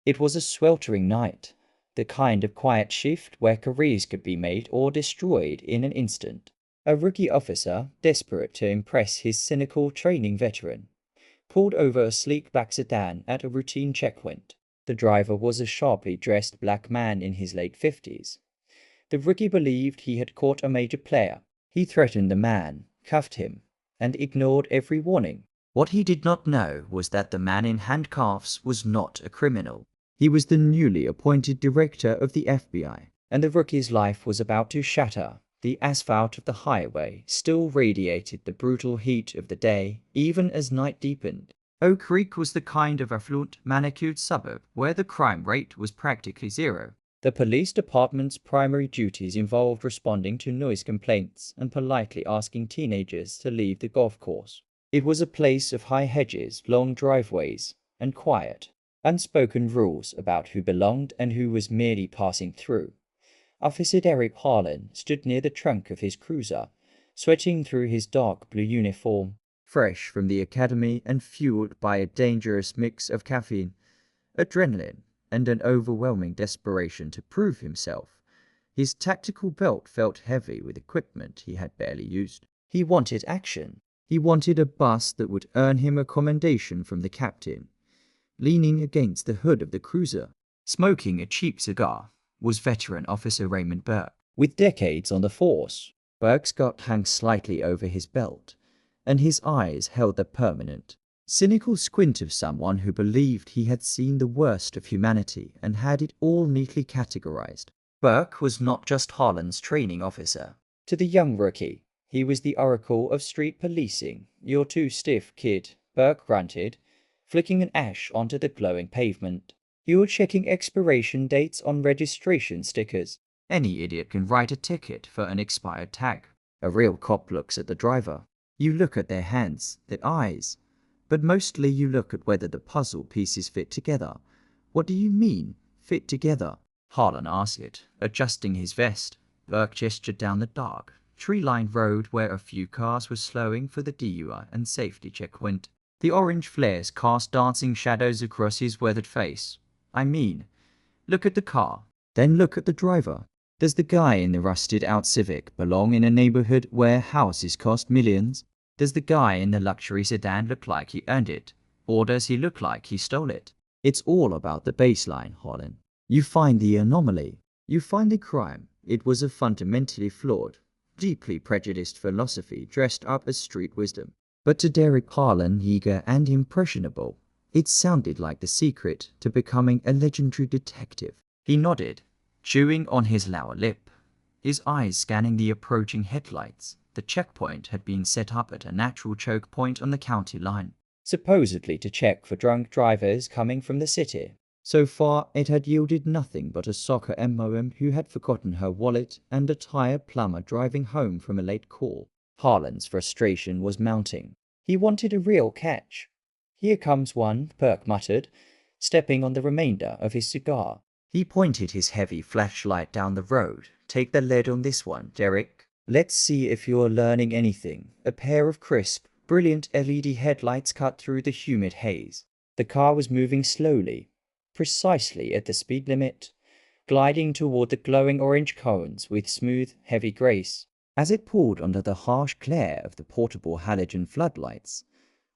It was a sweltering night, the kind of quiet shift where careers could be made or destroyed in an instant. A rookie officer, desperate to impress his cynical training veteran, pulled over a sleek black sedan at a routine checkpoint. The driver was a sharply dressed black man in his late 50s. The rookie believed he had caught a major player. He threatened the man, cuffed him, and ignored every warning. What he did not know was that the man in handcuffs was not a criminal. He was the newly appointed director of the FBI, and the rookie's life was about to shatter. The asphalt of the highway still radiated the brutal heat of the day, even as night deepened. Oak Creek was the kind of affluent, manicured suburb where the crime rate was practically zero. The police department's primary duties involved responding to noise complaints and politely asking teenagers to leave the golf course. It was a place of high hedges, long driveways, and quiet, unspoken rules about who belonged and who was merely passing through. Officer Derek Harlan stood near the trunk of his cruiser, sweating through his dark blue uniform, fresh from the academy and fueled by a dangerous mix of caffeine, adrenaline, and an overwhelming desperation to prove himself. His tactical belt felt heavy with equipment he had barely used. He wanted action. He wanted a bus that would earn him a commendation from the captain. Leaning against the hood of the cruiser, smoking a cheap cigar, was veteran Officer Raymond Burke. With decades on the force, Burke's gut hung slightly over his belt, and his eyes held the permanent, cynical squint of someone who believed he had seen the worst of humanity and had it all neatly categorized. Burke was not just Harlan's training officer. To the young rookie, he was the oracle of street policing. "You're too stiff, kid," Burke grunted, flicking an ash onto the glowing pavement. "You're checking expiration dates on registration stickers. Any idiot can write a ticket for an expired tag." A real cop looks at the driver. You look at their hands, their eyes, but mostly you look at whether the puzzle pieces fit together. "What do you mean, fit together?" Harlan asked, adjusting his vest. Burke gestured down the dark, tree-lined road where a few cars were slowing for the DUI and safety checkpoint. The orange flares cast dancing shadows across his weathered face. "I mean, look at the car, then look at the driver. Does the guy in the rusted-out Civic belong in a neighborhood where houses cost millions? Does the guy in the luxury sedan look like he earned it, or does he look like he stole it?" It's all about the baseline, Harlan. You find the anomaly. You find the crime. It was a fundamentally flawed, deeply prejudiced philosophy dressed up as street wisdom. But to Derek Harlan, eager and impressionable, it sounded like the secret to becoming a legendary detective. He nodded, chewing on his lower lip, his eyes scanning the approaching headlights. The checkpoint had been set up at a natural choke point on the county line, supposedly to check for drunk drivers coming from the city. So far, it had yielded nothing but a soccer mom who had forgotten her wallet and a tired plumber driving home from a late call. Harlan's frustration was mounting. He wanted a real catch. "Here comes one," Burke muttered, stepping on the remainder of his cigar. He pointed his heavy flashlight down the road. "Take the lead on this one, Derek. Let's see if you're learning anything." A pair of crisp, brilliant LED headlights cut through the humid haze. The car was moving slowly, precisely at the speed limit, gliding toward the glowing orange cones with smooth, heavy grace. As it pulled under the harsh glare of the portable halogen floodlights,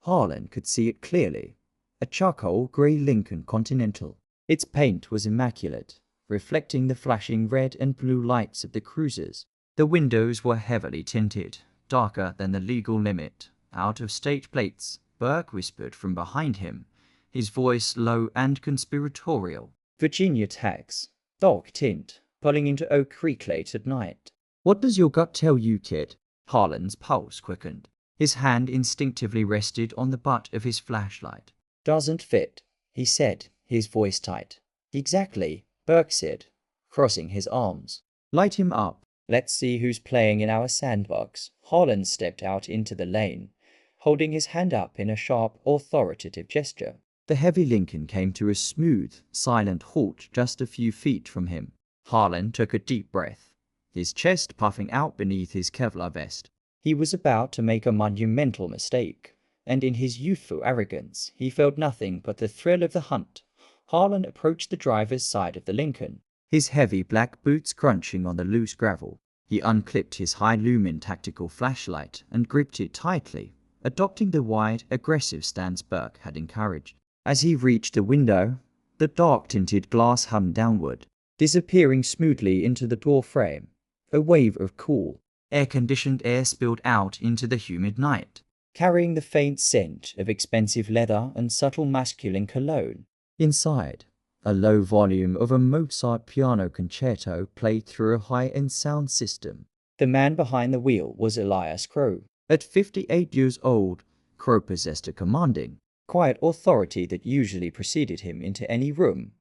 Harlan could see it clearly. A charcoal grey Lincoln Continental. Its paint was immaculate, reflecting the flashing red and blue lights of the cruisers. The windows were heavily tinted, darker than the legal limit. "Out-of-state plates," Burke whispered from behind him, his voice low and conspiratorial. "Virginia tags. Dark tint, pulling into Oak Creek late at night." "What does your gut tell you, kid?" Harlan's pulse quickened. His hand instinctively rested on the butt of his flashlight. "Doesn't fit," he said, his voice tight. "Exactly," Burke said, crossing his arms. "Light him up. Let's see who's playing in our sandbox." Harlan stepped out into the lane, holding his hand up in a sharp, authoritative gesture. The heavy Lincoln came to a smooth, silent halt just a few feet from him. Harlan took a deep breath, his chest puffing out beneath his Kevlar vest. He was about to make a monumental mistake, and in his youthful arrogance he felt nothing but the thrill of the hunt. Harlan approached the driver's side of the Lincoln, his heavy black boots crunching on the loose gravel. He unclipped his high-lumen tactical flashlight and gripped it tightly, adopting the wide, aggressive stance Burke had encouraged. As he reached the window, the dark-tinted glass hung downward, disappearing smoothly into the door frame. A wave of cool, air-conditioned air spilled out into the humid night, carrying the faint scent of expensive leather and subtle masculine cologne. Inside, a low volume of a Mozart piano concerto played through a high-end sound system. The man behind the wheel was Elias Crow. At 58 years old, Crow possessed a commanding, quiet authority that usually preceded him into any room.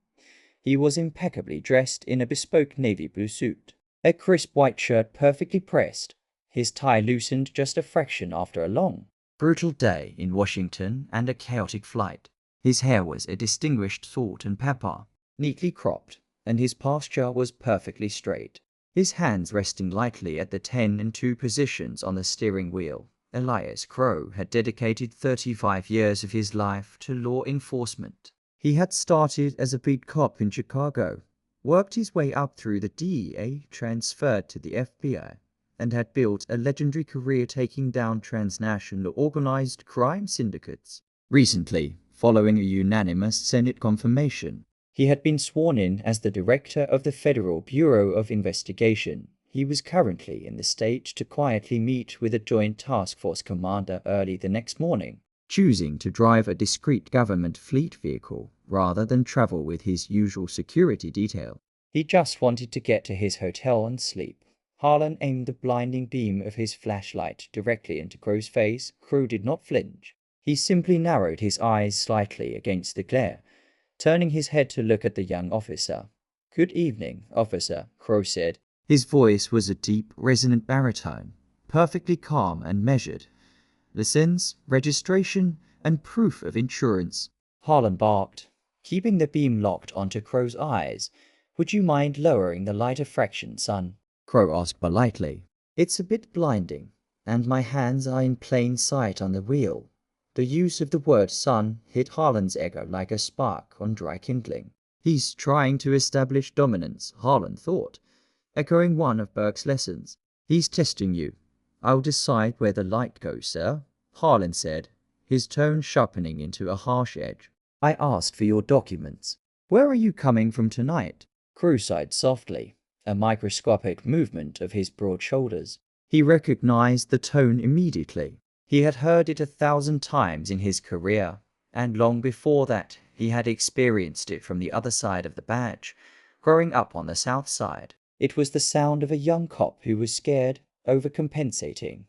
He was impeccably dressed in a bespoke navy blue suit, a crisp white shirt perfectly pressed, his tie loosened just a fraction after a long, brutal day in Washington and a chaotic flight. His hair was a distinguished salt and pepper, neatly cropped, and his posture was perfectly straight, his hands resting lightly at the 10 and 2 positions on the steering wheel. Elias Crow had dedicated 35 years of his life to law enforcement. He had started as a beat cop in Chicago, worked his way up through the DEA, transferred to the FBI, and had built a legendary career taking down transnational organized crime syndicates. Recently, following a unanimous Senate confirmation, he had been sworn in as the director of the Federal Bureau of Investigation. He was currently in the state to quietly meet with a Joint Task Force commander early the next morning, choosing to drive a discreet government fleet vehicle rather than travel with his usual security detail. He just wanted to get to his hotel and sleep. Harlan aimed the blinding beam of his flashlight directly into Crow's face. Crow did not flinch. He simply narrowed his eyes slightly against the glare, turning his head to look at the young officer. "Good evening, officer," Crow said. His voice was a deep, resonant baritone, perfectly calm and measured. "License, registration, and proof of insurance." Harlan barked, keeping the beam locked onto Crow's eyes. "Would you mind lowering the light a fraction, son?" Crow asked politely. "It's a bit blinding, and my hands are in plain sight on the wheel." The use of the word son hit Harlan's ego like a spark on dry kindling. He's trying to establish dominance, Harlan thought, echoing one of Burke's lessons. "He's testing you. I'll decide where the light goes, sir," Harlan said, his tone sharpening into a harsh edge. "I asked for your documents. Where are you coming from tonight?" Crow sighed softly, a microscopic movement of his broad shoulders. He recognized the tone immediately. He had heard it 1,000 times in his career, and long before that he had experienced it from the other side of the badge, growing up on the South Side. It was the sound of a young cop who was scared, overcompensating,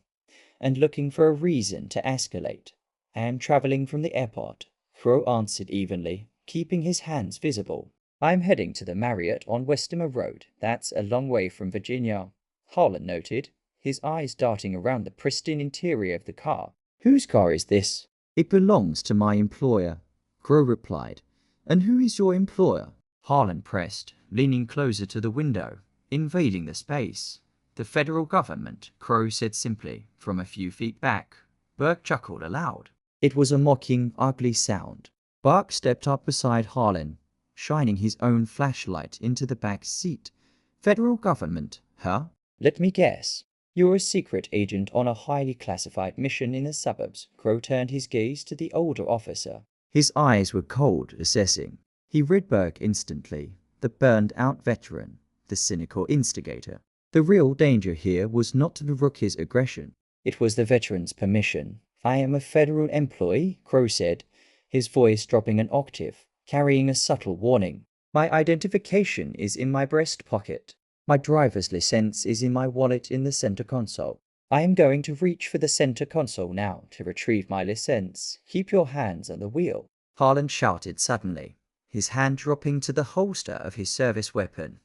and looking for a reason to escalate. "I am traveling from the airport," Crow answered evenly, keeping his hands visible. "I'm heading to the Marriott on Westmore Road. That's a long way from Virginia," Harlan noted, his eyes darting around the pristine interior of the car. "Whose car is this?" "It belongs to my employer," Crow replied. "And who is your employer?" Harlan pressed, leaning closer to the window, invading the space. "The federal government," Crow said simply, from a few feet back. Burke chuckled aloud. It was a mocking, ugly sound. Burke stepped up beside Harlan, shining his own flashlight into the back seat. "Federal government, huh? Let me guess. You're a secret agent on a highly classified mission in the suburbs." Crow turned his gaze to the older officer. His eyes were cold, assessing. He read Burke instantly, the burned-out veteran, the cynical instigator. The real danger here was not the rookie's aggression. It was the veteran's permission. "I am a federal employee," Crow said, his voice dropping an octave, carrying a subtle warning. "My identification is in my breast pocket. My driver's license is in my wallet in the center console. I am going to reach for the center console now to retrieve my license. Keep your hands on the wheel," Harlan shouted suddenly, his hand dropping to the holster of his service weapon.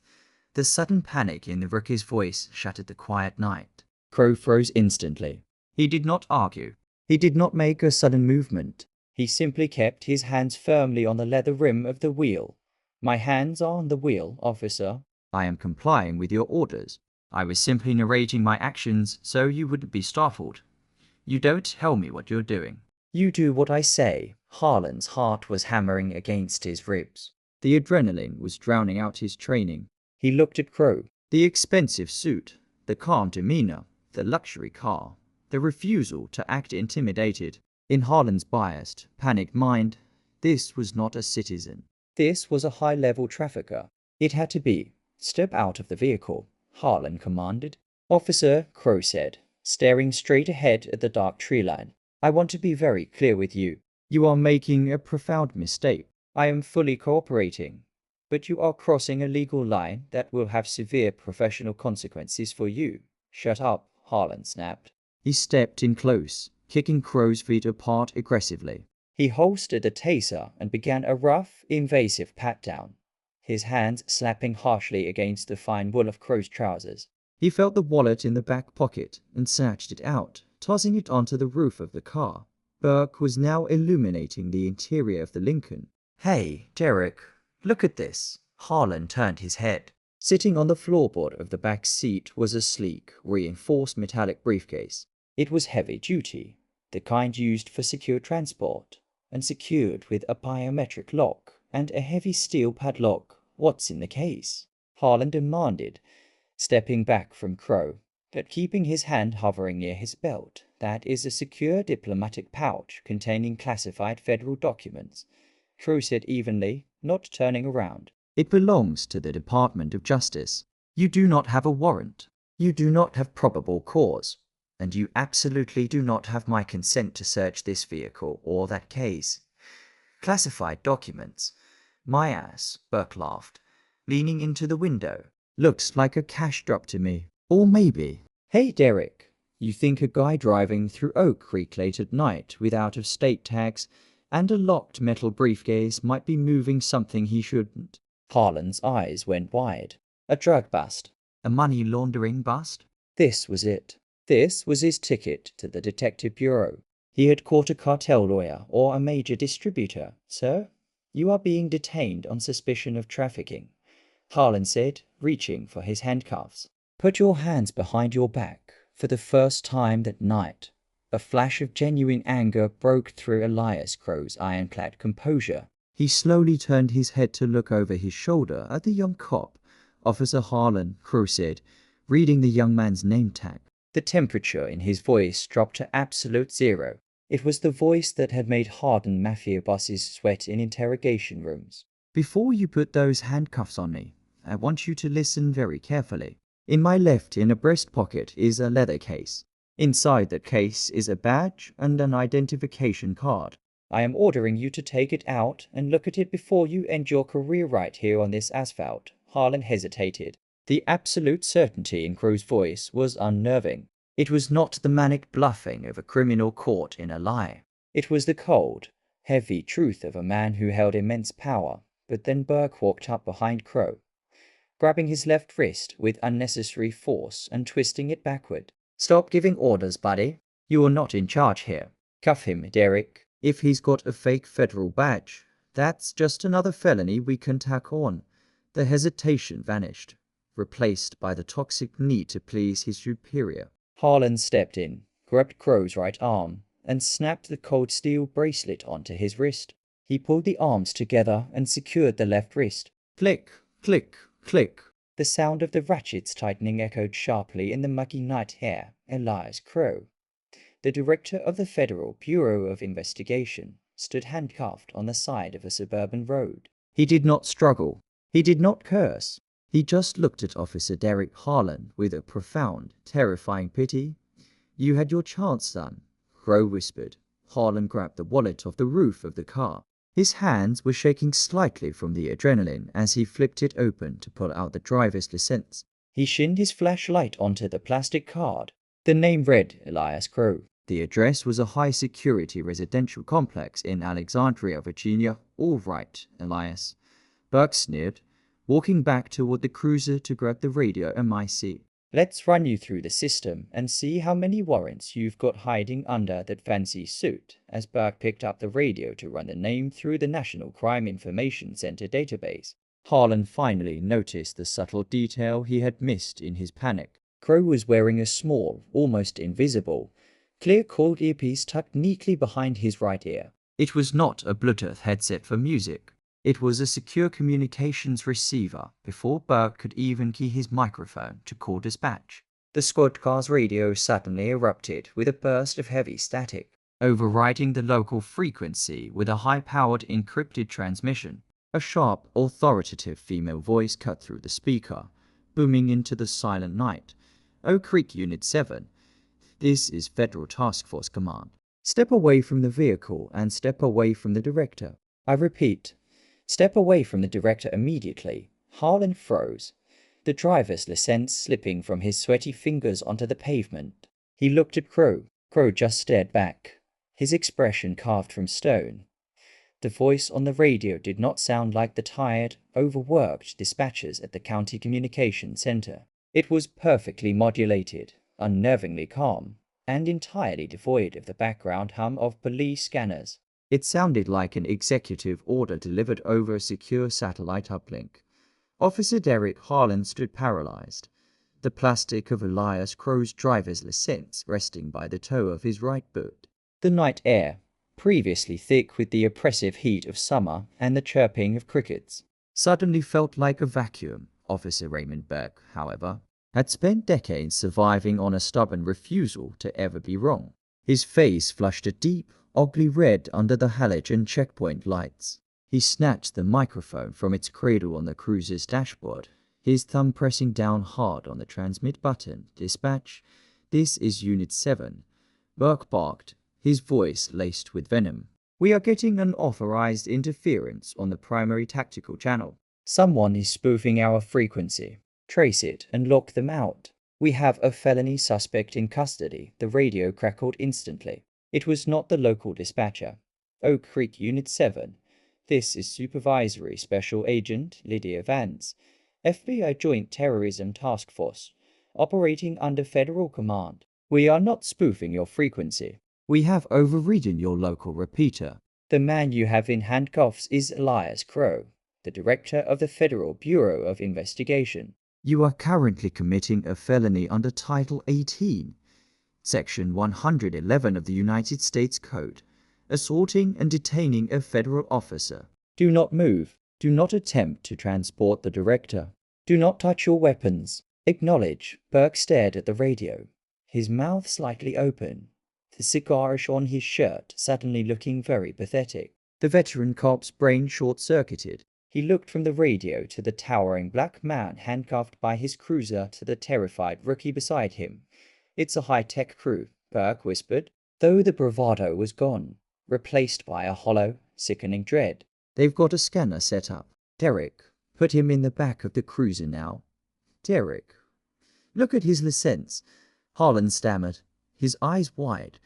The sudden panic in the rookie's voice shattered the quiet night. Crow froze instantly. He did not argue. He did not make a sudden movement. He simply kept his hands firmly on the leather rim of the wheel. "My hands are on the wheel, officer. I am complying with your orders. I was simply narrating my actions so you wouldn't be startled. You don't tell me what you're doing. You do what I say." Harlan's heart was hammering against his ribs. The adrenaline was drowning out his training. He looked at Crow. The expensive suit, the calm demeanor, the luxury car, the refusal to act intimidated. In Harlan's biased, panicked mind, this was not a citizen. This was a high-level trafficker. It had to be. Step out of the vehicle, Harlan commanded. Officer, Crow said, staring straight ahead at the dark tree line. I want to be very clear with you. You are making a profound mistake. I am fully cooperating. But you are crossing a legal line that will have severe professional consequences for you. Shut up, Harlan snapped. He stepped in close, kicking Crow's feet apart aggressively. He holstered a taser and began a rough, invasive pat-down, his hands slapping harshly against the fine wool of Crow's trousers. He felt the wallet in the back pocket and snatched it out, tossing it onto the roof of the car. Burke was now illuminating the interior of the Lincoln. Hey, Derek, look at this. Harlan turned his head. Sitting on the floorboard of the back seat was a sleek, reinforced metallic briefcase. It was heavy-duty, the kind used for secure transport, and secured with a biometric lock and a heavy steel padlock. What's in the case? Harlan demanded, stepping back from Crow, but keeping his hand hovering near his belt. That is a secure diplomatic pouch containing classified federal documents, Crow said evenly, not turning around. It belongs to the Department of Justice. You do not have a warrant. You do not have probable cause. And you absolutely do not have my consent to search this vehicle or that case. Classified documents. My ass, Burke laughed, leaning into the window. Looks like a cash drop to me. Or maybe. Hey, Derek, you think a guy driving through Oak Creek late at night with out-of-state tags and a locked metal briefcase might be moving something he shouldn't? Harlan's eyes went wide. A drug bust. A money laundering bust? This was it. This was his ticket to the detective bureau. He had caught a cartel lawyer or a major distributor. Sir, you are being detained on suspicion of trafficking, Harlan said, reaching for his handcuffs. Put your hands behind your back. For the first time that night, a flash of genuine anger broke through Elias Crow's ironclad composure. He slowly turned his head to look over his shoulder at the young cop. Officer Harlan, Crow said, reading the young man's name tag. The temperature in his voice dropped to absolute zero. It was the voice that had made hardened mafia bosses sweat in interrogation rooms. Before you put those handcuffs on me, I want you to listen very carefully. In my left inner breast pocket is a leather case. Inside that case is a badge and an identification card. I am ordering you to take it out and look at it before you end your career right here on this asphalt. Harlan hesitated. The absolute certainty in Crow's voice was unnerving. It was not the manic bluffing of a criminal caught in a lie. It was the cold, heavy truth of a man who held immense power. But then Burke walked up behind Crow, grabbing his left wrist with unnecessary force and twisting it backward. Stop giving orders, buddy. You are not in charge here. Cuff him, Derek. If he's got a fake federal badge, that's just another felony we can tack on. The hesitation vanished, replaced by the toxic need to please his superior. Harlan stepped in, grabbed Crow's right arm, and snapped the cold steel bracelet onto his wrist. He pulled the arms together and secured the left wrist. Click, click, click. The sound of the ratchets tightening echoed sharply in the muggy night air. Elias Crow, the director of the Federal Bureau of Investigation, stood handcuffed on the side of a suburban road. He did not struggle. He did not curse. He just looked at Officer Derek Harlan with a profound, terrifying pity. You had your chance, son, Crow whispered. Harlan grabbed the wallet off the roof of the car. His hands were shaking slightly from the adrenaline as he flipped it open to pull out the driver's license. He shined his flashlight onto the plastic card. The name read Elias Crow. The address was a high-security residential complex in Alexandria, Virginia. All right, Elias, Burke sneered, walking back toward the cruiser to grab the radio MIC. Let's run you through the system and see how many warrants you've got hiding under that fancy suit, as Burke picked up the radio to run the name through the National Crime Information Center database. Harlan finally noticed the subtle detail he had missed in his panic. Crow was wearing a small, almost invisible, clear-cord earpiece tucked neatly behind his right ear. It was not a Bluetooth headset for music. It was a secure communications receiver before Burke could even key his microphone to call dispatch. The squad car's radio suddenly erupted with a burst of heavy static, overriding the local frequency with a high-powered encrypted transmission. A sharp, authoritative female voice cut through the speaker, booming into the silent night. "Oak Creek Unit 7. This is Federal Task Force Command. Step away from the vehicle and step away from the director. I repeat, step away from the director immediately." Harlan froze, the driver's license slipping from his sweaty fingers onto the pavement. He looked at Crow. Crow just stared back, his expression carved from stone. The voice on the radio did not sound like the tired, overworked dispatchers at the county communications center. It was perfectly modulated, unnervingly calm, and entirely devoid of the background hum of police scanners. It sounded like an executive order delivered over a secure satellite uplink. Officer Derek Harlan stood paralyzed, the plastic of Elias Crow's driver's license resting by the toe of his right boot. The night air, previously thick with the oppressive heat of summer and the chirping of crickets, suddenly felt like a vacuum. Officer Raymond Burke, however, had spent decades surviving on a stubborn refusal to ever be wrong. His face flushed a deep, ugly red under the halogen checkpoint lights. He snatched the microphone from its cradle on the cruiser's dashboard, his thumb pressing down hard on the transmit button. "Dispatch, this is Unit 7. Burke barked, his voice laced with venom. "We are getting unauthorized interference on the primary tactical channel. Someone is spoofing our frequency. Trace it and lock them out. We have a felony suspect in custody." The radio crackled instantly. It was not the local dispatcher. "Oak Creek Unit 7. This is Supervisory Special Agent Lydia Vance, FBI Joint Terrorism Task Force, operating under federal command. We are not spoofing your frequency. We have overridden your local repeater. The man you have in handcuffs is Elias Crow, the director of the Federal Bureau of Investigation. You are currently committing a felony under Title 18, Section 111 of the United States Code, assaulting and detaining a federal officer. Do not move. Do not attempt to transport the director. Do not touch your weapons. Acknowledge." Burke stared at the radio, his mouth slightly open, the cigar ash on his shirt suddenly looking very pathetic. The veteran cop's brain short-circuited. He looked from the radio to the towering black man handcuffed by his cruiser to the terrified rookie beside him. "It's a high-tech crew," Burke whispered, though the bravado was gone, replaced by a hollow, sickening dread. "They've got a scanner set up. Derek, put him in the back of the cruiser now. Derek, look at his license." Harlan stammered, his eyes wide,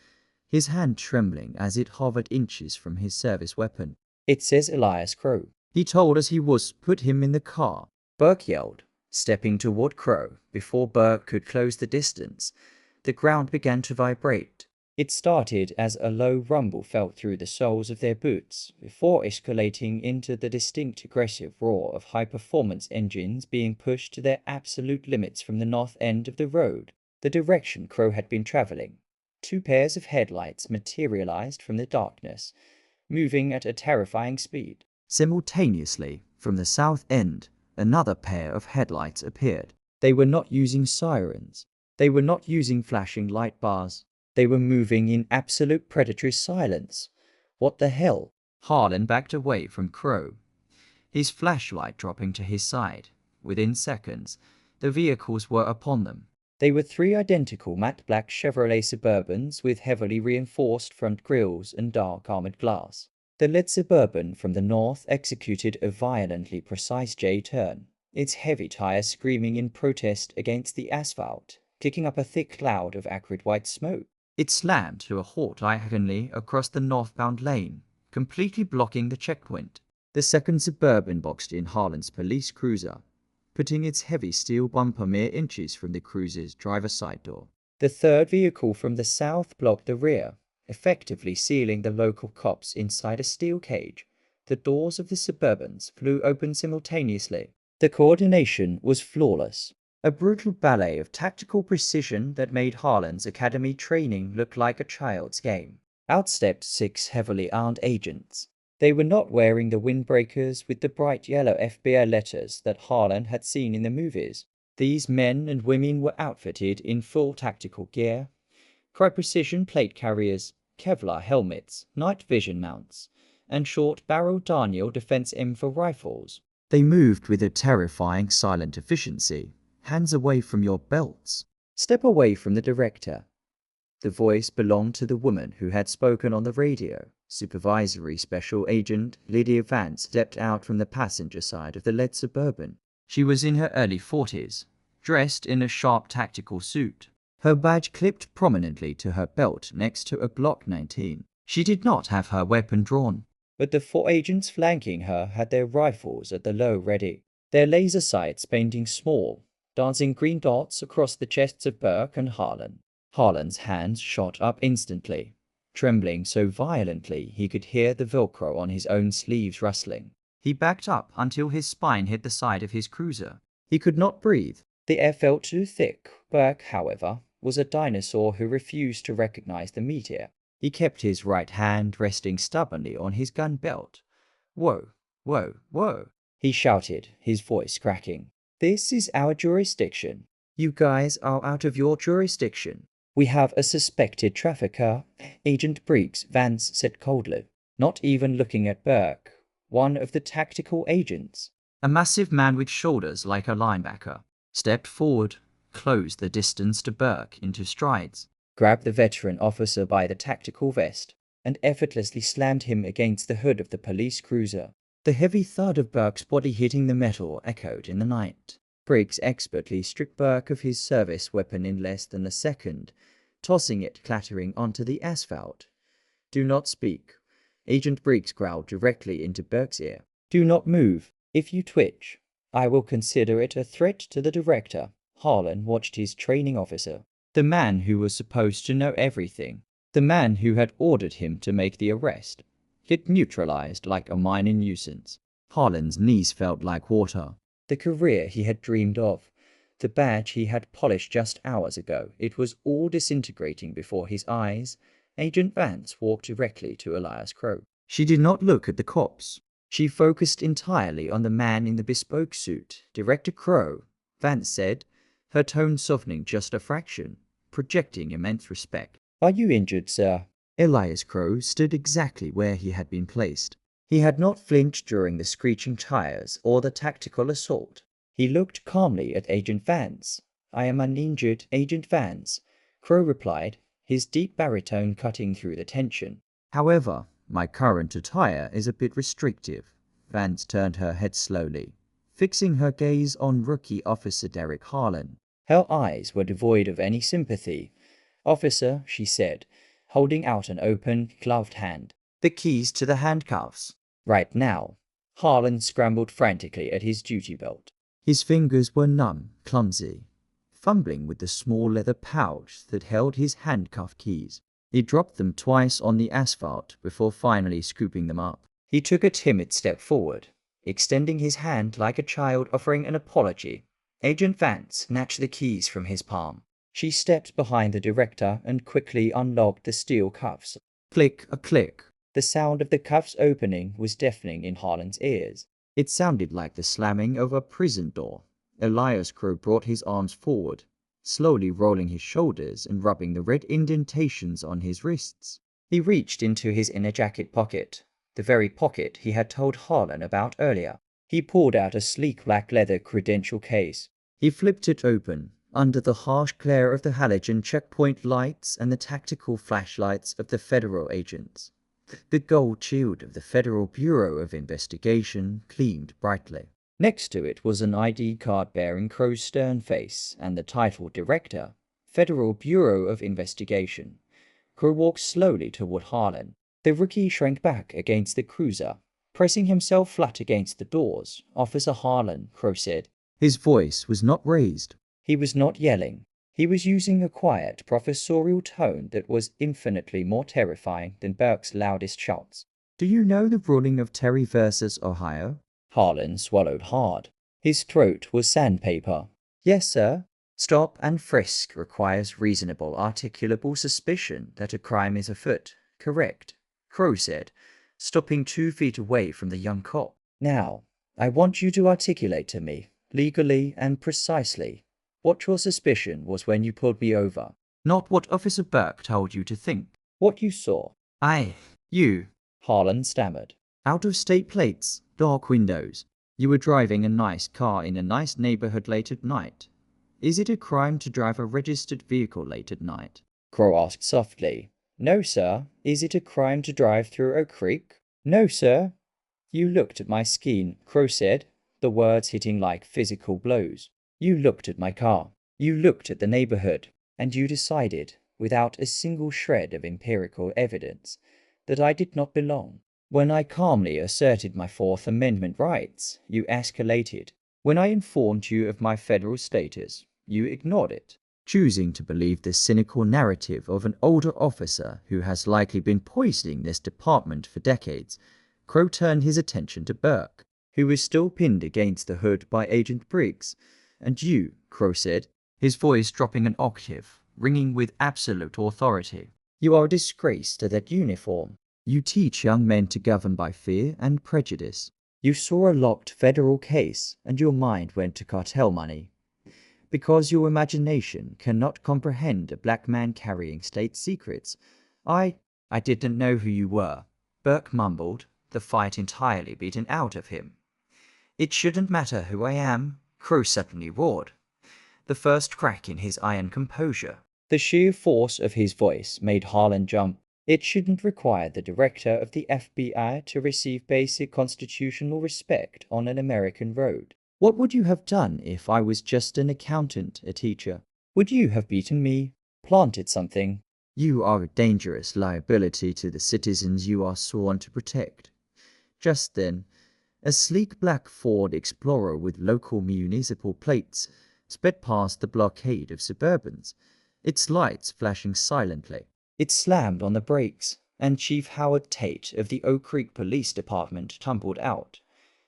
his hand trembling as it hovered inches from his service weapon. "It says Elias Crow. He told us he was. Put him in the car," Burke yelled, stepping toward Crow. Before Burke could close the distance, the ground began to vibrate. It started as a low rumble felt through the soles of their boots, before escalating into the distinct aggressive roar of high-performance engines being pushed to their absolute limits from the north end of the road, the direction Crow had been traveling. Two pairs of headlights materialized from the darkness, moving at a terrifying speed. Simultaneously, from the south end, another pair of headlights appeared. They were not using sirens. They were not using flashing light bars. They were moving in absolute predatory silence. What the hell? Harlan backed away from Crow, his flashlight dropping to his side. Within seconds, the vehicles were upon them. They were three identical matte black Chevrolet Suburbans with heavily reinforced front grilles and dark armored glass. The lead Suburban from the north executed a violently precise J-turn, its heavy tires screaming in protest against the asphalt, kicking up a thick cloud of acrid white smoke. It slammed to a halt diagonally across the northbound lane, completely blocking the checkpoint. The second Suburban boxed in Harlan's police cruiser, putting its heavy steel bumper mere inches from the cruiser's driver's side door. The third vehicle from the south blocked the rear, effectively sealing the local cops inside a steel cage. The doors of the Suburbans flew open simultaneously. The coordination was flawless. A brutal ballet of tactical precision that made Harlan's academy training look like a child's game. Out stepped 6 heavily armed agents. They were not wearing the windbreakers with the bright yellow FBI letters that Harlan had seen in the movies. These men and women were outfitted in full tactical gear, high-precision plate carriers, Kevlar helmets, night vision mounts, and short-barreled Daniel Defense M4 rifles. They moved with a terrifying silent efficiency. Hands away from your belts. Step away from the director. The voice belonged to the woman who had spoken on the radio. Supervisory Special Agent Lydia Vance stepped out from the passenger side of the lead Suburban. She was in her early 40s, dressed in a sharp tactical suit. Her badge clipped prominently to her belt next to a Glock 19. She did not have her weapon drawn, but the 4 agents flanking her had their rifles at the low ready, their laser sights painting small, dancing green dots across the chests of Burke and Harlan. Harlan's hands shot up instantly, trembling so violently he could hear the Velcro on his own sleeves rustling. He backed up until his spine hit the side of his cruiser. He could not breathe. The air felt too thick. Burke, however, was a dinosaur who refused to recognize the meteor. He kept his right hand resting stubbornly on his gun belt. "Whoa, whoa, whoa," he shouted, his voice cracking. "This is our jurisdiction. You guys are out of your jurisdiction. We have a suspected trafficker," Agent Briggs Vance said coldly, not even looking at Burke, one of the tactical agents. A massive man with shoulders like a linebacker stepped forward, closed the distance to Burke into strides, grabbed the veteran officer by the tactical vest, and effortlessly slammed him against the hood of the police cruiser. The heavy thud of Burke's body hitting the metal echoed in the night. Briggs expertly stripped Burke of his service weapon in less than a second, tossing it clattering onto the asphalt. "Do not speak," Agent Briggs growled directly into Burke's ear. "Do not move. If you twitch, I will consider it a threat to the director." Harlan watched his training officer, the man who was supposed to know everything, the man who had ordered him to make the arrest, get neutralized like a minor nuisance. Harlan's knees felt like water. The career he had dreamed of, the badge he had polished just hours ago, it was all disintegrating before his eyes. Agent Vance walked directly to Elias Crow. She did not look at the cops. She focused entirely on the man in the bespoke suit. "Director Crow," Vance said, her tone softening just a fraction, projecting immense respect. "Are you injured, sir?" Elias Crow stood exactly where he had been placed. He had not flinched during the screeching tires or the tactical assault. He looked calmly at Agent Vance. "I am uninjured, Agent Vance," Crow replied, his deep baritone cutting through the tension. "However, my current attire is a bit restrictive." Vance turned her head slowly, fixing her gaze on rookie officer Derek Harlan. Her eyes were devoid of any sympathy. "Officer," she said, holding out an open, gloved hand. "The keys to the handcuffs." "Right now." Harlan scrambled frantically at his duty belt. His fingers were numb, clumsy, fumbling with the small leather pouch that held his handcuff keys. He dropped them twice on the asphalt before finally scooping them up. He took a timid step forward, extending his hand like a child offering an apology. Agent Vance snatched the keys from his palm. She stepped behind the director and quickly unlocked the steel cuffs. Click, a click. The sound of the cuffs opening was deafening in Harlan's ears. It sounded like the slamming of a prison door. Elias Crow brought his arms forward, slowly rolling his shoulders and rubbing the red indentations on his wrists. He reached into his inner jacket pocket, the very pocket he had told Harlan about earlier. He pulled out a sleek black leather credential case. He flipped it open. Under the harsh glare of the halogen checkpoint lights and the tactical flashlights of the federal agents, the gold shield of the Federal Bureau of Investigation gleamed brightly. Next to it was an ID card bearing Crow's stern face and the title Director, Federal Bureau of Investigation. Crow walked slowly toward Harlan. The rookie shrank back against the cruiser, pressing himself flat against the doors. "Officer Harlan," Crow said. His voice was not raised. He was not yelling. He was using a quiet, professorial tone that was infinitely more terrifying than Burke's loudest shouts. "Do you know the ruling of Terry versus Ohio?" Harlan swallowed hard. His throat was sandpaper. "Yes, sir." "Stop and frisk requires reasonable, articulable suspicion that a crime is afoot. Correct," Crow said, stopping 2 feet away from the young cop. Now, I want you to articulate to me, legally and precisely, what your suspicion was when you pulled me over. Not what Officer Burke told you to think. What you saw. You, Harlan stammered. Out-of-state plates, dark windows. You were driving a nice car in a nice neighborhood late at night. Is it a crime to drive a registered vehicle late at night? Crow asked softly. No, sir. Is it a crime to drive through Oak Creek? No, sir. You looked at my skin, Crow said, the words hitting like physical blows. You looked at my car. You looked at the neighborhood. And you decided, without a single shred of empirical evidence, that I did not belong. When I calmly asserted my Fourth Amendment rights, you escalated. When I informed you of my federal status, you ignored it, choosing to believe the cynical narrative of an older officer who has likely been poisoning this department for decades. Crow turned his attention to Burke, who was still pinned against the hood by Agent Briggs. And you, Crow said, his voice dropping an octave, ringing with absolute authority. You are a disgrace to that uniform. You teach young men to govern by fear and prejudice. You saw a locked federal case, and your mind went to cartel money. Because your imagination cannot comprehend a black man carrying state secrets. I didn't know who you were, Burke mumbled, the fight entirely beaten out of him. It shouldn't matter who I am, Crow suddenly roared, the first crack in his iron composure. The sheer force of his voice made Harlan jump. It shouldn't require the director of the FBI to receive basic constitutional respect on an American road. What would you have done if I was just an accountant, a teacher? Would you have beaten me, planted something? You are a dangerous liability to the citizens you are sworn to protect. Just then, a sleek black Ford Explorer with local municipal plates sped past the blockade of Suburbans, its lights flashing silently. It slammed on the brakes, and Chief Howard Tate of the Oak Creek Police Department tumbled out.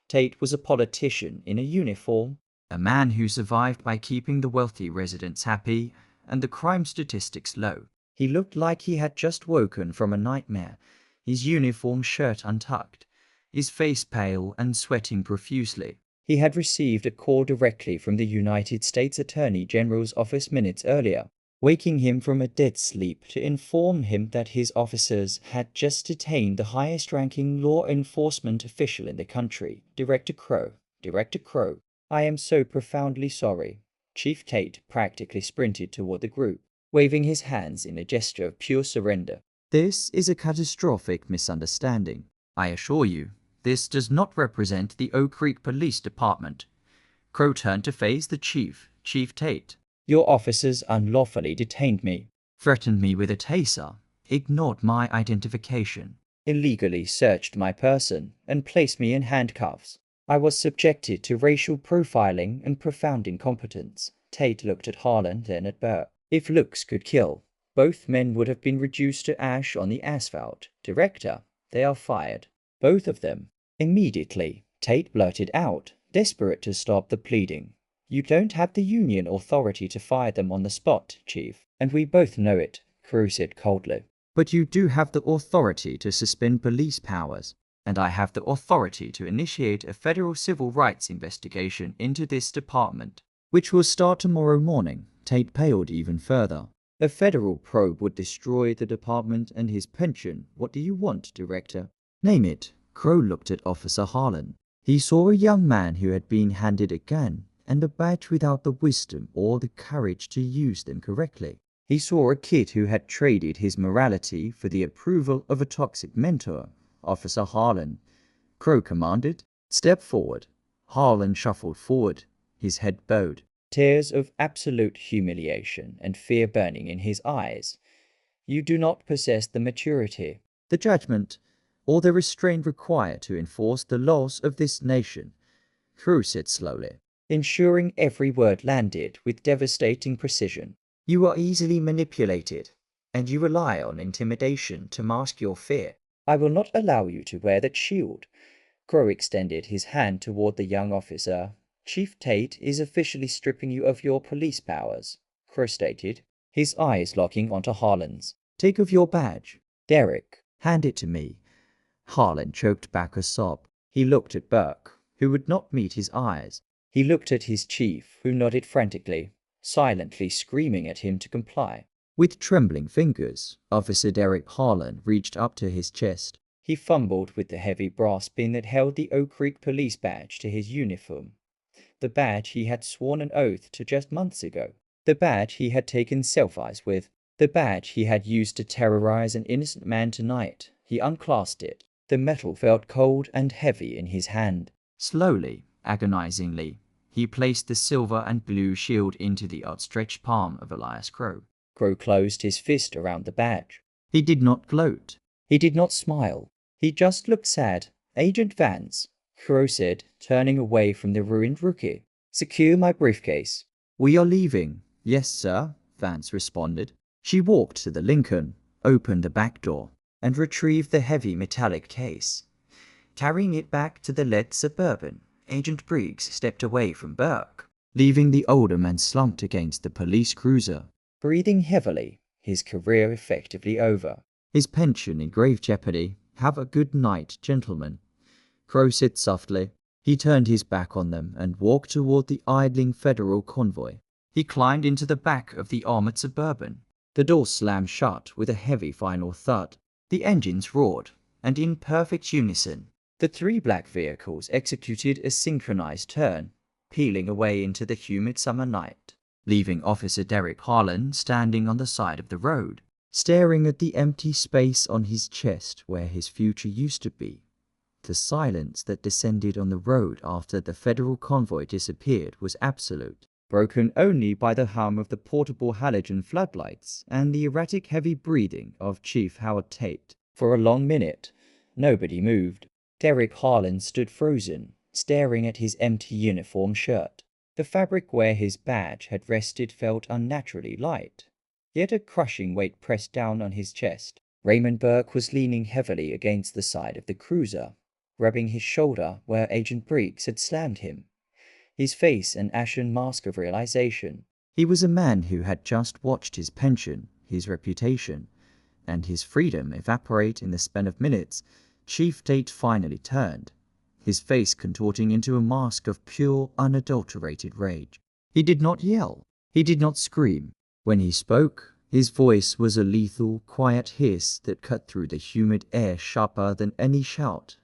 Tate was a politician in a uniform, a man who survived by keeping the wealthy residents happy and the crime statistics low. He looked like he had just woken from a nightmare, his uniform shirt untucked, his face pale and sweating profusely. He had received a call directly from the United States Attorney General's office minutes earlier, waking him from a dead sleep to inform him that his officers had just detained the highest-ranking law enforcement official in the country, Director Crow. Director Crow, I am so profoundly sorry. Chief Tate practically sprinted toward the group, waving his hands in a gesture of pure surrender. This is a catastrophic misunderstanding. I assure you, this does not represent the Oak Creek Police Department. Crow turned to face the chief, Chief Tate. Your officers unlawfully detained me, threatened me with a taser, ignored my identification, illegally searched my person, and placed me in handcuffs. I was subjected to racial profiling and profound incompetence. Tate looked at Harlan, then at Burke. If looks could kill, both men would have been reduced to ash on the asphalt. Director, they are fired. Both of them. Immediately, Tate blurted out, desperate to stop the pleading. You don't have the union authority to fire them on the spot, Chief, and we both know it, Crow said coldly. But you do have the authority to suspend police powers, and I have the authority to initiate a federal civil rights investigation into this department, which will start tomorrow morning. Tate paled even further. A federal probe would destroy the department and his pension. What do you want, Director? Name it. Crow looked at Officer Harlan. He saw a young man who had been handed a gun and a badge without the wisdom or the courage to use them correctly. He saw a kid who had traded his morality for the approval of a toxic mentor. Officer Harlan, Crow commanded, step forward. Harlan shuffled forward, his head bowed, tears of absolute humiliation and fear burning in his eyes. You do not possess the maturity, the judgment, or the restraint required to enforce the laws of this nation, Crow said slowly, ensuring every word landed with devastating precision. You are easily manipulated, and you rely on intimidation to mask your fear. I will not allow you to wear that shield. Crow extended his hand toward the young officer. Chief Tate is officially stripping you of your police powers, Crow stated, his eyes locking onto Harlan's. Take off your badge. Derek, hand it to me. Harlan choked back a sob. He looked at Burke, who would not meet his eyes. He looked at his chief, who nodded frantically, silently screaming at him to comply. With trembling fingers, Officer Derek Harlan reached up to his chest. He fumbled with the heavy brass pin that held the Oak Creek police badge to his uniform. The badge he had sworn an oath to just months ago. The badge he had taken selfies with. The badge he had used to terrorize an innocent man tonight. He unclasped it. The metal felt cold and heavy in his hand. Slowly, agonizingly, he placed the silver and blue shield into the outstretched palm of Elias Crow. Crow closed his fist around the badge. He did not gloat. He did not smile. He just looked sad. "Agent Vance," Crow said, turning away from the ruined rookie. "Secure my briefcase." "We are leaving." "Yes, sir," Vance responded. She walked to the Lincoln, opened the back door, and retrieved the heavy metallic case. Carrying it back to the lead Suburban, Agent Briggs stepped away from Burke, leaving the older man slumped against the police cruiser, breathing heavily, his career effectively over. His pension in grave jeopardy. "Have a good night, gentlemen," Crow said softly. He turned his back on them and walked toward the idling federal convoy. He climbed into the back of the armored Suburban. The door slammed shut with a heavy final thud. The engines roared, and in perfect unison, the three black vehicles executed a synchronized turn, peeling away into the humid summer night, leaving Officer Derek Harlan standing on the side of the road, staring at the empty space on his chest where his future used to be. The silence that descended on the road after the federal convoy disappeared was absolute, broken only by the hum of the portable halogen floodlights and the erratic heavy breathing of Chief Howard Tate. For a long minute, nobody moved. Derek Harlan stood frozen, staring at his empty uniform shirt. The fabric where his badge had rested felt unnaturally light, yet a crushing weight pressed down on his chest. Raymond Burke was leaning heavily against the side of the cruiser, rubbing his shoulder where Agent Briggs had slammed him, his face an ashen mask of realization. He was a man who had just watched his pension, his reputation, and his freedom evaporate in the span of minutes. Chief Tate finally turned, his face contorting into a mask of pure, unadulterated rage. He did not yell. He did not scream. When he spoke, his voice was a lethal, quiet hiss that cut through the humid air sharper than any shout.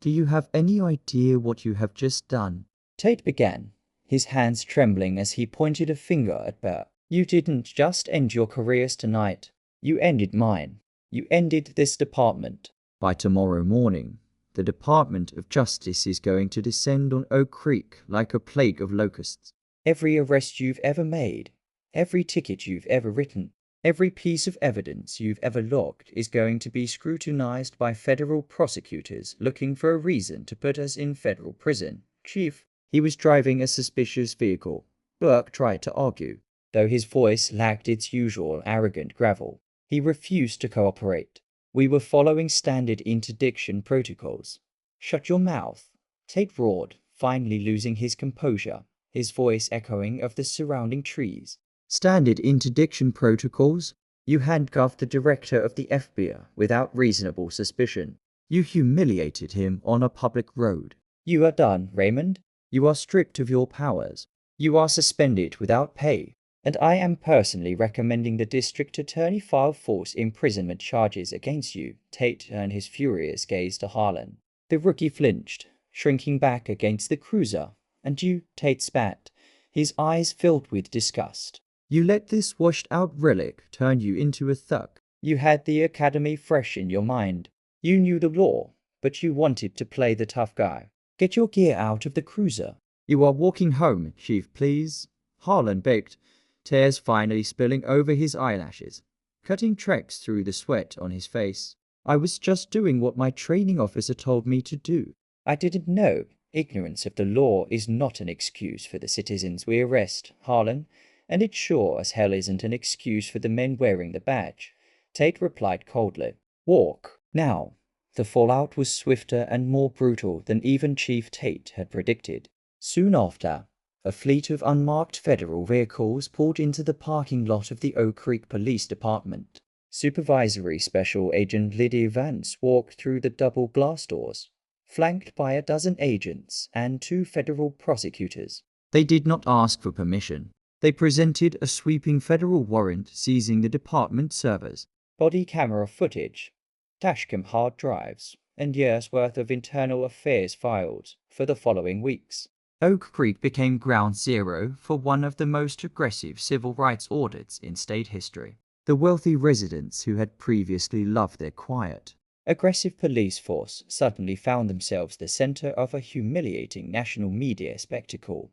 "Do you have any idea what you have just done?" Tate began, his hands trembling as he pointed a finger at Burke. "You didn't just end your careers tonight. You ended mine. You ended this department. By tomorrow morning, the Department of Justice is going to descend on Oak Creek like a plague of locusts. Every arrest you've ever made, every ticket you've ever written, every piece of evidence you've ever logged is going to be scrutinized by federal prosecutors looking for a reason to put us in federal prison." "Chief." He was driving a suspicious vehicle. Burke tried to argue, though his voice lacked its usual arrogant gravel. He refused to cooperate. "We were following standard interdiction protocols." "Shut your mouth," Tate roared, finally losing his composure, his voice echoing of the surrounding trees. "Standard interdiction protocols? You handcuffed the director of the FBI without reasonable suspicion. You humiliated him on a public road. You are done, Raymond. You are stripped of your powers. You are suspended without pay. And I am personally recommending the district attorney file false imprisonment charges against you." Tate turned his furious gaze to Harlan. The rookie flinched, shrinking back against the cruiser. "And you," Tate spat, his eyes filled with disgust. "You let this washed-out relic turn you into a thug. You had the academy fresh in your mind. You knew the law, but you wanted to play the tough guy. Get your gear out of the cruiser." "You are walking home, Chief, please," Harlan begged, tears finally spilling over his eyelashes, cutting tracks through the sweat on his face. "I was just doing what my training officer told me to do." "I didn't know. Ignorance of the law is not an excuse for the citizens we arrest, Harlan, and it sure as hell isn't an excuse for the men wearing the badge," Tate replied coldly. "Walk, now." The fallout was swifter and more brutal than even Chief Tate had predicted. Soon after, a fleet of unmarked federal vehicles pulled into the parking lot of the Oak Creek Police Department. Supervisory Special Agent Lydia Vance walked through the double glass doors, flanked by a dozen agents and two federal prosecutors. They did not ask for permission. They presented a sweeping federal warrant seizing the department servers, body camera footage, dashcam hard drives, and years' worth of internal affairs files for the following weeks. Oak Creek became ground zero for one of the most aggressive civil rights audits in state history. The wealthy residents who had previously loved their quiet, aggressive police force suddenly found themselves the center of a humiliating national media spectacle.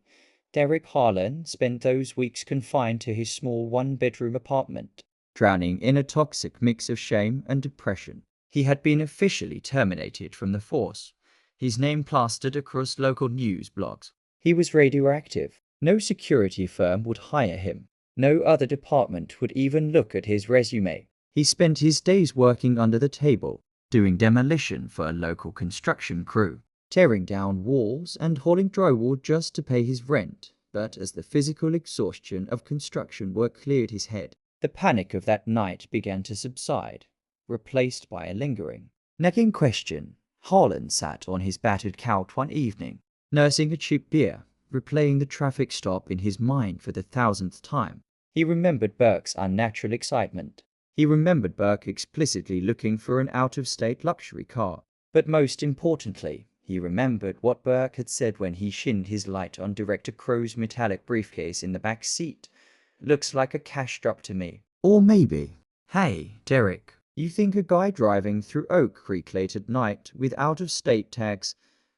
Derek Harlan spent those weeks confined to his small one-bedroom apartment, drowning in a toxic mix of shame and depression. He had been officially terminated from the force, his name plastered across local news blogs. He was radioactive. No security firm would hire him. No other department would even look at his resume. He spent his days working under the table, doing demolition for a local construction crew, tearing down walls and hauling drywall just to pay his rent. But as the physical exhaustion of construction work cleared his head, the panic of that night began to subside, replaced by a lingering, nagging question. Harlan sat on his battered couch one evening, nursing a cheap beer, replaying the traffic stop in his mind for the 1000th time. He remembered Burke's unnatural excitement. He remembered Burke explicitly looking for an out-of-state luxury car. But most importantly, he remembered what Burke had said when he shined his light on Director Crow's metallic briefcase in the back seat. "Looks like a cash drop to me." Or maybe, "Hey, Derek, you think a guy driving through Oak Creek late at night with out-of-state tags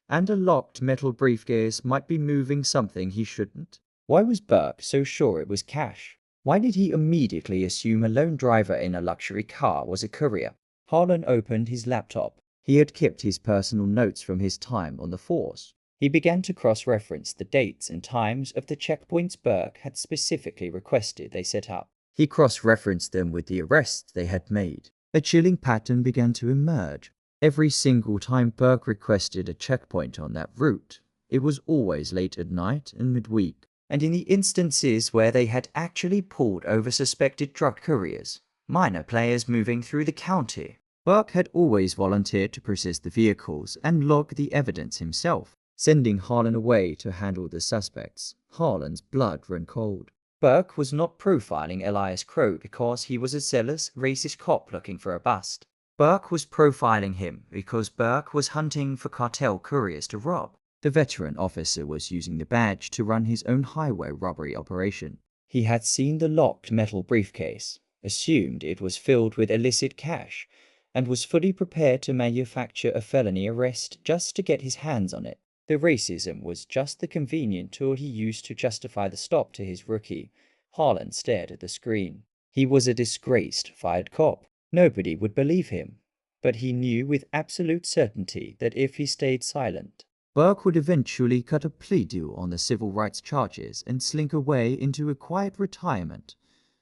and a locked metal briefcase might be moving something he shouldn't?" Why was Burke so sure it was cash? Why did he immediately assume a lone driver in a luxury car was a courier? Harlan opened his laptop. He had kept his personal notes from his time on the force. He began to cross-reference the dates and times of the checkpoints Burke had specifically requested they set up. He cross-referenced them with the arrests they had made. A chilling pattern began to emerge. Every single time Burke requested a checkpoint on that route, it was always late at night and midweek. And in the instances where they had actually pulled over suspected drug couriers, minor players moving through the county, Burke had always volunteered to process the vehicles and log the evidence himself, sending Harlan away to handle the suspects. Harlan's blood ran cold. Burke was not profiling Elias Crow because he was a zealous, racist cop looking for a bust. Burke was profiling him because Burke was hunting for cartel couriers to rob. The veteran officer was using the badge to run his own highway robbery operation. He had seen the locked metal briefcase, assumed it was filled with illicit cash, and was fully prepared to manufacture a felony arrest just to get his hands on it. The racism was just the convenient tool he used to justify the stop to his rookie. Harlan stared at the screen. He was a disgraced, fired cop. Nobody would believe him. But he knew with absolute certainty that if he stayed silent, Burke would eventually cut a plea deal on the civil rights charges and slink away into a quiet retirement.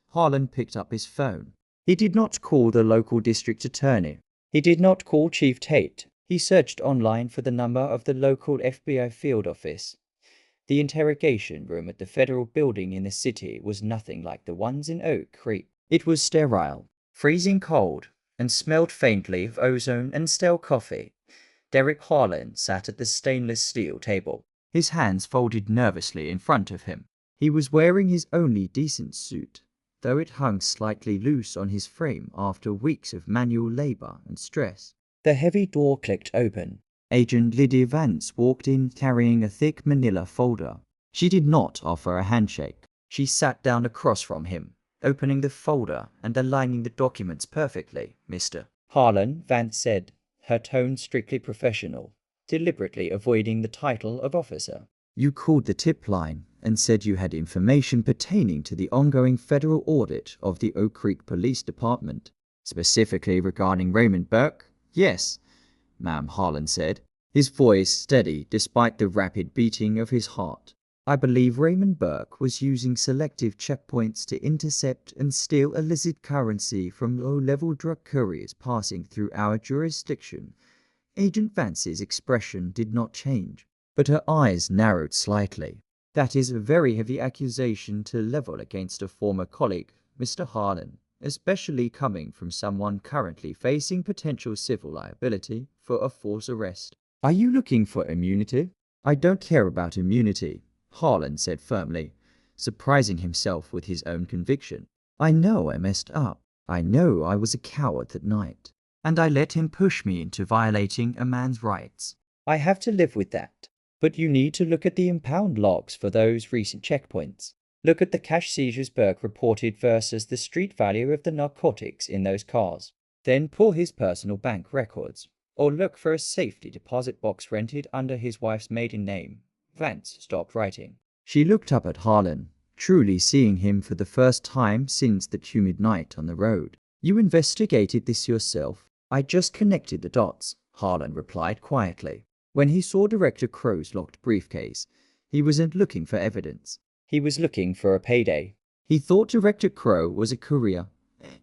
Harlan picked up his phone. He did not call the local district attorney. He did not call Chief Tate. He searched online for the number of the local FBI field office. The interrogation room at the federal building in the city was nothing like the ones in Oak Creek. It was sterile, freezing cold, and smelled faintly of ozone and stale coffee. Derek Harlan sat at the stainless steel table, his hands folded nervously in front of him. He was wearing his only decent suit, though it hung slightly loose on his frame after weeks of manual labor and stress. The heavy door clicked open. Agent Lydia Vance walked in carrying a thick manila folder. She did not offer a handshake. She sat down across from him, opening the folder and aligning the documents perfectly. "Mr. Harlan," Vance said, her tone strictly professional, deliberately avoiding the title of officer. "You called the tip line and said you had information pertaining to the ongoing federal audit of the Oak Creek Police Department, specifically regarding Raymond Burke?" "Yes, ma'am," Harlan said, his voice steady despite the rapid beating of his heart. "I believe Raymond Burke was using selective checkpoints to intercept and steal illicit currency from low-level drug couriers passing through our jurisdiction." Agent Vance's expression did not change, but her eyes narrowed slightly. "That is a very heavy accusation to level against a former colleague, Mr. Harlan. especially coming from someone currently facing potential civil liability for a false arrest. Are you looking for immunity? I don't care about immunity, Harlan said firmly, surprising himself with his own conviction. I know I messed up. I know I was a coward that night. And I let him push me into violating a man's rights. I have to live with that. But you need to look at the impound logs for those recent checkpoints. Look at the cash seizures Burke reported versus the street value of the narcotics in those cars. Then pull his personal bank records. Or look for a safety deposit box rented under his wife's maiden name. Vance stopped writing. She looked up at Harlan, truly seeing him for the first time since that humid night on the road. You investigated this yourself? I just connected the dots, Harlan replied quietly. When he saw Director Crow's locked briefcase, he wasn't looking for evidence. He was looking for a payday. He thought Director Crow was a courier.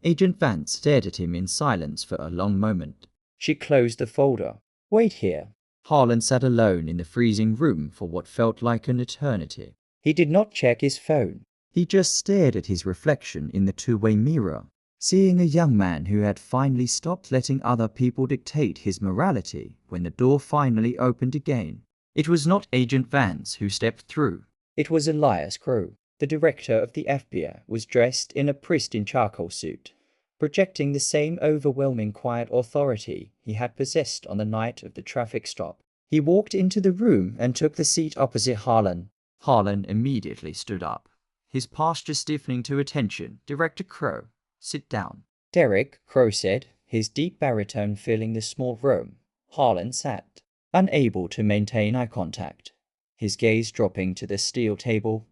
Agent Vance stared at him in silence for a long moment. She closed the folder. Wait here. Harlan sat alone in the freezing room for what felt like an eternity. He did not check his phone. He just stared at his reflection in the two-way mirror, seeing a young man who had finally stopped letting other people dictate his morality when the door finally opened again. It was not Agent Vance who stepped through. It was Elias Crow. The director of the FBI was dressed in a pristine charcoal suit, projecting the same overwhelming quiet authority he had possessed on the night of the traffic stop. He walked into the room and took the seat opposite Harlan. Harlan immediately stood up, his posture stiffening to attention. Director Crow, sit down. Derek, Crow said, his deep baritone filling the small room. Harlan sat, unable to maintain eye contact, his gaze dropping to the steel table.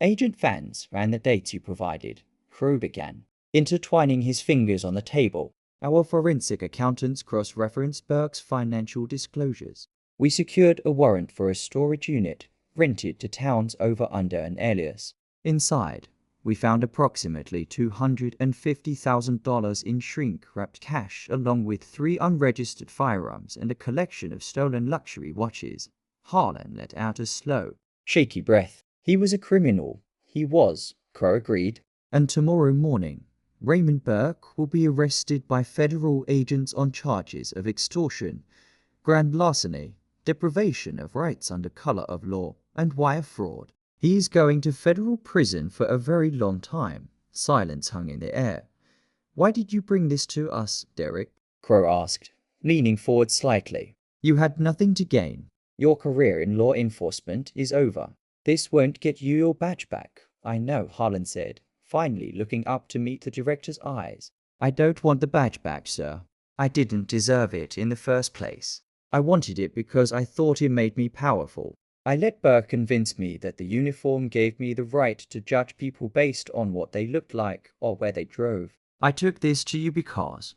Agent Vance ran the dates you provided, Crow began, intertwining his fingers on the table. Our forensic accountants cross-referenced Burke's financial disclosures. We secured a warrant for a storage unit rented to towns over under an alias. Inside, we found approximately $250,000 in shrink-wrapped cash along with 3 unregistered firearms and a collection of stolen luxury watches. Harlan let out a slow, shaky breath. He was a criminal. He was, Crow agreed. And tomorrow morning, Raymond Burke will be arrested by federal agents on charges of extortion, grand larceny, deprivation of rights under color of law, and wire fraud. He is going to federal prison for a very long time. Silence hung in the air. Why did you bring this to us, Derek? Crow asked, leaning forward slightly. You had nothing to gain. Your career in law enforcement is over. This won't get you your badge back. I know, Harlan said, finally looking up to meet the director's eyes. I don't want the badge back, sir. I didn't deserve it in the first place. I wanted it because I thought it made me powerful. I let Burke convince me that the uniform gave me the right to judge people based on what they looked like or where they drove. I took this to you because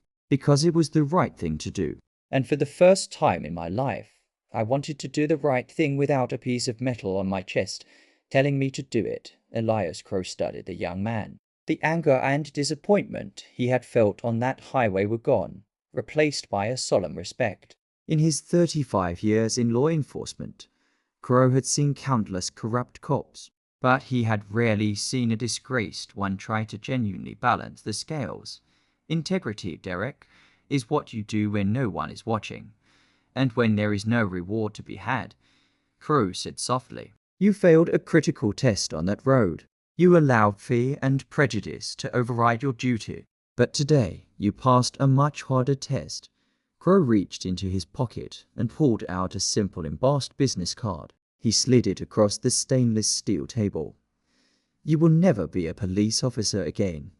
it was the right thing to do. And for the first time in my life, I wanted to do the right thing without a piece of metal on my chest telling me to do it. Elias Crow studied the young man. The anger and disappointment he had felt on that highway were gone, replaced by a solemn respect. In his 35 years in law enforcement, Crow had seen countless corrupt cops, but he had rarely seen a disgraced one try to genuinely balance the scales. Integrity, Derek, is what you do when no one is watching, and when there is no reward to be had, Crow said softly. You failed a critical test on that road. You allowed fear and prejudice to override your duty. But today, you passed a much harder test. Crow reached into his pocket and pulled out a simple embossed business card. He slid it across the stainless steel table. You will never be a police officer again,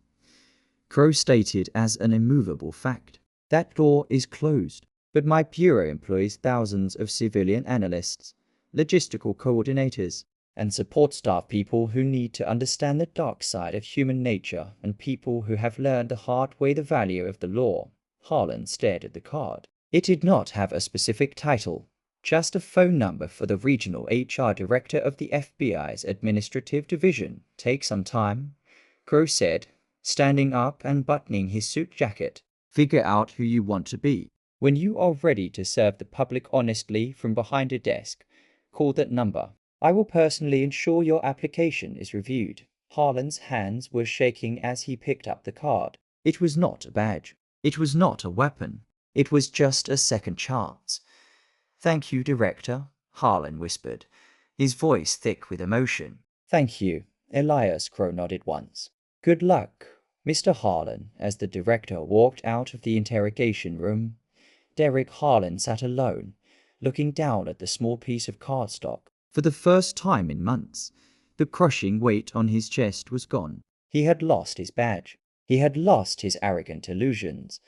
Crow stated as an immovable fact. That door is closed, but my bureau employs thousands of civilian analysts, logistical coordinators, and support staff people who need to understand the dark side of human nature and people who have learned the hard way the value of the law. Harlan stared at the card. It did not have a specific title, just a phone number for the regional HR director of the FBI's administrative division. Take some time, Crow said, standing up and buttoning his suit jacket. Figure out who you want to be. When you are ready to serve the public honestly from behind a desk, call that number. I will personally ensure your application is reviewed. Harlan's hands were shaking as he picked up the card. It was not a badge. It was not a weapon. It was just a second chance. "Thank you, Director," Harlan whispered, his voice thick with emotion. "Thank you," Elias Crow nodded once. "Good luck, Mr. Harlan." As the director walked out of the interrogation room, Derek Harlan sat alone, looking down at the small piece of cardstock. For the first time in months, the crushing weight on his chest was gone. He had lost his badge. He had lost his arrogant illusions.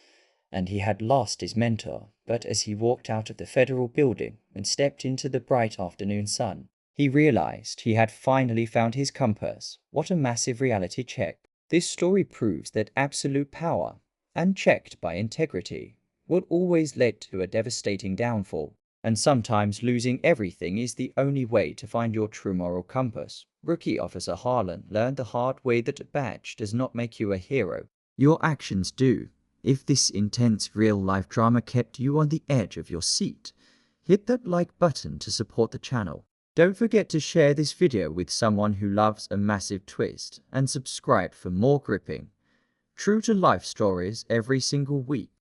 And he had lost his mentor. But as he walked out of the federal building and stepped into the bright afternoon sun, he realized he had finally found his compass. What a massive reality check. This story proves that absolute power, unchecked by integrity, will always lead to a devastating downfall. And sometimes losing everything is the only way to find your true moral compass. Rookie Officer Harlan learned the hard way that a badge does not make you a hero. Your actions do. If this intense real-life drama kept you on the edge of your seat, hit that like button to support the channel. Don't forget to share this video with someone who loves a massive twist, and subscribe for more gripping, true-to-life stories every single week.